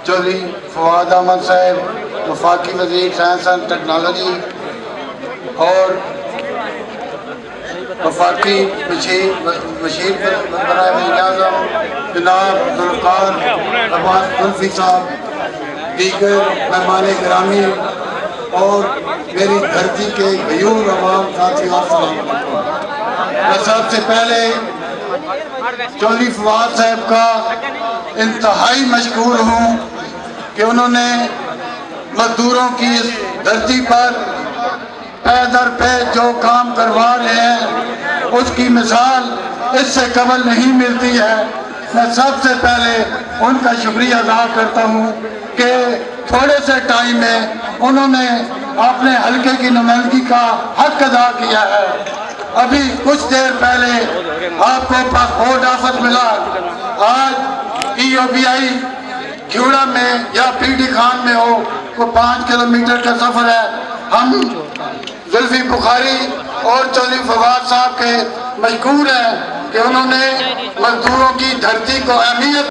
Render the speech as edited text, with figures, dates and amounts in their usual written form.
چودھری فواد احمد صاحب وفاقی وزیر سائنس اینڈ ٹیکنالوجی اور وفاقی بشیر برائے وزیر اعظم جناب ذوالفقار عباس زلفی صاحب، دیگر مہمان گرامی اور میری دھرتی کے غیور عوام ساتھیوں، السلام علیکم۔ میں سب سے پہلے چودھری فواد صاحب کا انتہائی مشکور ہوں کہ انہوں نے مزدوروں کی اس دھرتی پر پے در پے جو کام کروا رہے ہیں اس کی مثال اس سے قبل نہیں ملتی ہے۔ میں سب سے پہلے ان کا شکریہ ادا کرتا ہوں کہ تھوڑے سے ٹائم میں انہوں نے اپنے حلقے کی نمائندگی کا حق ادا کیا ہے۔ ابھی کچھ دیر پہلے آپ کو پاسپورٹ آفس ملا، آج ای او بی آئی کھیوڑا میں یا پی ڈی خان میں ہو، وہ 5 کلومیٹر کا سفر ہے۔ ہم زلفی بخاری اور چودھری فواد صاحب کے مشکور ہیں کہ انہوں نے مزدوروں کی دھرتی کو اہمیت